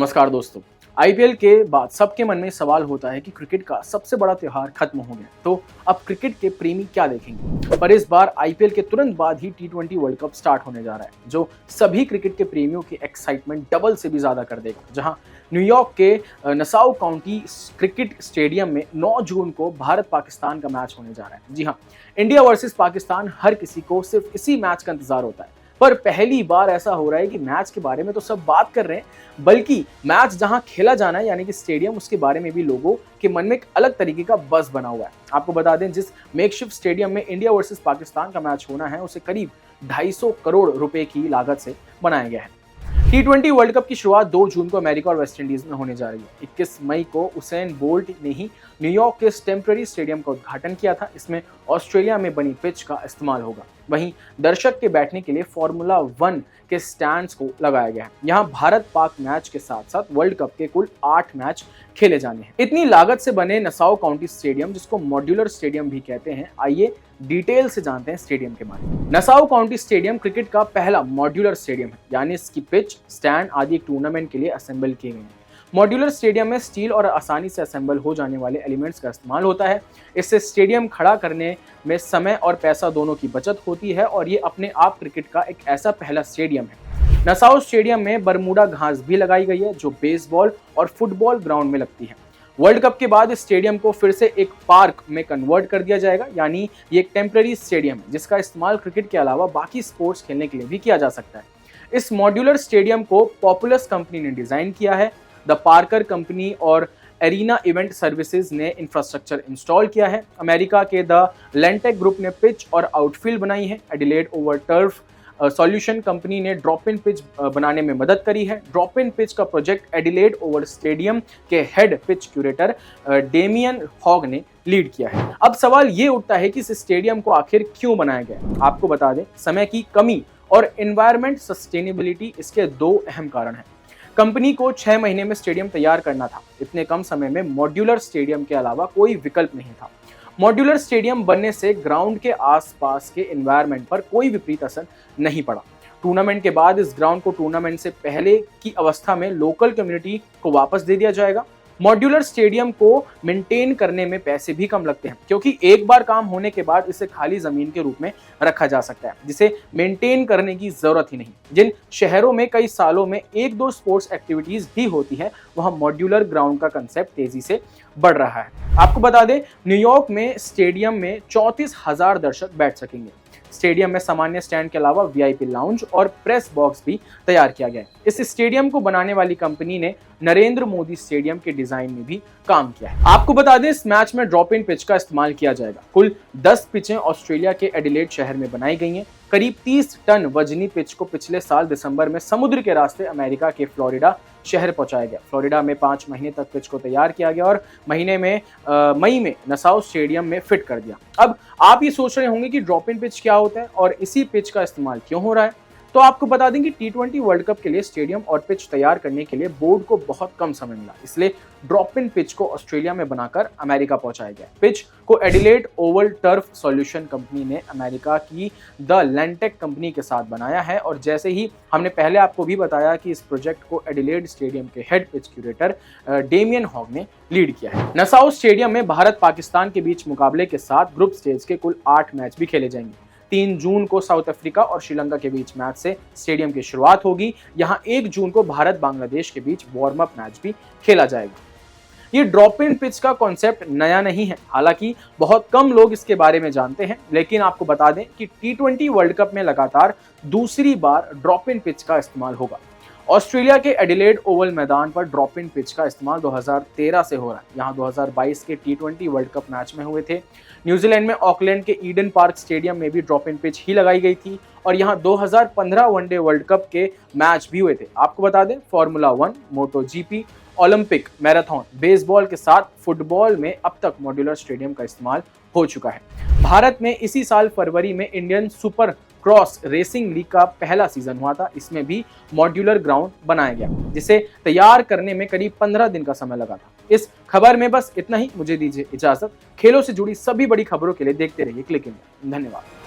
नमस्कार दोस्तों। आईपीएल के बाद सबके मन में सवाल होता है कि क्रिकेट का सबसे बड़ा त्योहार खत्म हो गया, तो अब क्रिकेट के प्रेमी क्या देखेंगे। पर इस बार आईपीएल के तुरंत बाद ही टी20 वर्ल्ड कप स्टार्ट होने जा रहा है, जो सभी क्रिकेट के प्रेमियों की एक्साइटमेंट डबल से भी ज्यादा कर देगा। जहां न्यूयॉर्क के नसाउ काउंटी क्रिकेट स्टेडियम में 9 जून को भारत पाकिस्तान का मैच होने जा रहा है। जी हाँ, इंडिया वर्सेस पाकिस्तान, हर किसी को सिर्फ इसी मैच का इंतजार होता है। पर पहली बार ऐसा हो रहा है कि मैच के बारे में तो सब बात कर रहे हैं, बल्कि मैच जहां खेला जाना है यानी कि स्टेडियम, उसके बारे में भी लोगों के मन में एक अलग तरीके का बज़ बना हुआ है। आपको बता दें, जिस मेकशिफ्ट स्टेडियम में इंडिया वर्सेस पाकिस्तान का मैच होना है, उसे करीब 250 करोड़ रुपए की लागत से बनाया गया है। टी20 वर्ल्ड कप की शुरुआत 2 जून को अमेरिका और वेस्ट इंडीज में होने जा रही है। 21 मई को उसेन बोल्ट ने ही न्यूयॉर्क के टेम्पररी स्टेडियम का उद्घाटन किया था। इसमें ऑस्ट्रेलिया में बनी पिच का इस्तेमाल होगा। वहीं दर्शक के बैठने के लिए फॉर्मूला 1 के स्टैंड्स को लगाया गया है। यहाँ भारत पाक मैच के साथ साथ वर्ल्ड कप के कुल 8 मैच खेले जाने हैं। इतनी लागत से बने नसाउ काउंटी स्टेडियम, जिसको मॉड्यूलर स्टेडियम भी कहते हैं, आइए डिटेल से जानते हैं स्टेडियम के बारे में। नसाउ काउंटी स्टेडियम क्रिकेट का पहला मॉड्यूलर स्टेडियम है, यानी इसकी पिच, स्टैंड आदि एक टूर्नामेंट के लिए असेंबल किए गए हैं। मॉड्यूलर स्टेडियम में स्टील और आसानी से असेंबल हो जाने वाले एलिमेंट्स का इस्तेमाल होता है। इससे स्टेडियम खड़ा करने में समय और पैसा दोनों की बचत होती है और ये अपने आप क्रिकेट का एक ऐसा पहला स्टेडियम है। नसाउ स्टेडियम में बरमूडा घास भी लगाई गई है, जो बेसबॉल और फुटबॉल ग्राउंड में लगती है। वर्ल्ड कप के बाद इस स्टेडियम को फिर से एक पार्क में कन्वर्ट कर दिया जाएगा, यानी ये एक टेम्पररी स्टेडियम है जिसका इस्तेमाल क्रिकेट के अलावा बाकी स्पोर्ट्स खेलने के लिए भी किया जा सकता है। इस मॉड्यूलर स्टेडियम को पॉपुलस कंपनी ने डिजाइन किया है। द पार्कर कंपनी और एरिना इवेंट सर्विसेज ने इंफ्रास्ट्रक्चर इंस्टॉल किया है। अमेरिका के द लेंटेक ग्रुप ने पिच और आउटफील्ड बनाई है। Adelaide Oval turf solution company ने ड्रॉप इन पिच बनाने में मदद करी है। ड्रॉप इन पिच का प्रोजेक्ट एडिलेड ओवर स्टेडियम के head pitch curator Damien Hough ने लीड किया है। अब सवाल ये उठता है कि इस स्टेडियम को आखिर क्यों बनाया गया। आपको बता दें, समय की कमी और एनवायरमेंट सस्टेनेबिलिटी इसके 2 अहम कारण हैं। कंपनी को 6 महीने में स्टेडियम तैयार करना था। इतने कम समय में मॉड्यूलर स्टेडियम के अलावा कोई विकल्प नहीं था। मॉड्यूलर स्टेडियम बनने से ग्राउंड के आसपास के एनवायरनमेंट पर कोई विपरीत असर नहीं पड़ा। टूर्नामेंट के बाद इस ग्राउंड को टूर्नामेंट से पहले की अवस्था में लोकल कम्युनिटी को वापस दे दिया जाएगा। मॉड्यूलर स्टेडियम को मेंटेन करने में पैसे भी कम लगते हैं, क्योंकि एक बार काम होने के बाद इसे खाली जमीन के रूप में रखा जा सकता है, जिसे मेंटेन करने की जरूरत ही नहीं। जिन शहरों में कई सालों में 1-2 स्पोर्ट्स एक्टिविटीज भी होती है, वहां मॉड्यूलर ग्राउंड का कंसेप्ट तेजी से बढ़ रहा है। आपको बता दें, न्यूयॉर्क में स्टेडियम में 34,000 दर्शक बैठ सकेंगे। स्टेडियम में सामान्य स्टैंड के अलावा वीआईपी लाउंज और प्रेस बॉक्स भी तैयार किया गया है। इस स्टेडियम को बनाने वाली कंपनी ने नरेंद्र मोदी स्टेडियम के डिजाइन में भी काम किया है। आपको बता दें, इस मैच में ड्रॉप इन पिच का इस्तेमाल किया जाएगा। कुल 10 पिचें ऑस्ट्रेलिया के एडिलेड शहर में बनाई गई हैं। करीब 30 टन वजनी पिच को पिछले साल दिसंबर में समुद्र के रास्ते अमेरिका के फ्लोरिडा शहर पहुंचाया गया। फ्लोरिडा में 5 महीने तक पिच को तैयार किया गया और मई में नसाउ स्टेडियम में फिट कर दिया। अब आप ये सोच रहे होंगे कि ड्रॉप इन पिच क्या होता है और इसी पिच का इस्तेमाल क्यों हो रहा है। तो आपको बता दें कि टी20 वर्ल्ड कप के लिए स्टेडियम और पिच तैयार करने के लिए बोर्ड को बहुत कम समय मिला, इसलिए ड्रॉप इन पिच को ऑस्ट्रेलिया में बनाकर अमेरिका पहुंचाया गया। पिच को Adelaide Oval turf solution company ने अमेरिका की द लेंटेक कंपनी के साथ बनाया है, और जैसे ही हमने पहले आपको भी बताया कि इस प्रोजेक्ट को एडिलेड स्टेडियम के head pitch curator Damien Hough ने लीड किया है। नसाउ स्टेडियम में भारत पाकिस्तान के बीच मुकाबले के साथ ग्रुप स्टेज के कुल 8 मैच भी खेले जाएंगे। 3 जून को साउथ अफ्रीका और श्रीलंका के बीच मैच से स्टेडियम की शुरुआत होगी। यहां 1 जून को भारत बांग्लादेश के बीच वार्म अप मैच भी खेला जाएगा। ये ड्रॉप इन पिच का कॉन्सेप्ट नया नहीं है, हालांकि बहुत कम लोग इसके बारे में जानते हैं, लेकिन आपको बता दें कि टी20 वर्ल्ड कप में लगातार दूसरी बार ड्रॉप इन पिच का इस्तेमाल होगा। ऑस्ट्रेलिया के एडिलेड ओवल मैदान पर ड्रॉप इन पिच का इस्तेमाल 2013 से हो रहा है। यहाँ 2022 के टी20 वर्ल्ड कप मैच में हुए थे। न्यूजीलैंड में ऑकलैंड के ईडन पार्क स्टेडियम में भी ड्रॉप इन पिच ही लगाई गई थी, और यहाँ 2015 वनडे वर्ल्ड कप के मैच भी हुए थे। आपको बता दें, फॉर्मूला 1, मोटो जीपी, ओलंपिक, मैराथन, बेसबॉल के साथ फुटबॉल में अब तक मॉड्यूलर स्टेडियम का इस्तेमाल हो चुका है। भारत में इसी साल फरवरी में Indian super cross racing league का पहला सीजन हुआ था। इसमें भी मॉड्यूलर ग्राउंड बनाया गया, जिसे तैयार करने में करीब 15 दिन का समय लगा था। इस खबर में बस इतना ही। मुझे दीजिए इजाजत। खेलों से जुड़ी सभी बड़ी खबरों के लिए देखते रहिए क्लिक इंडिया। धन्यवाद।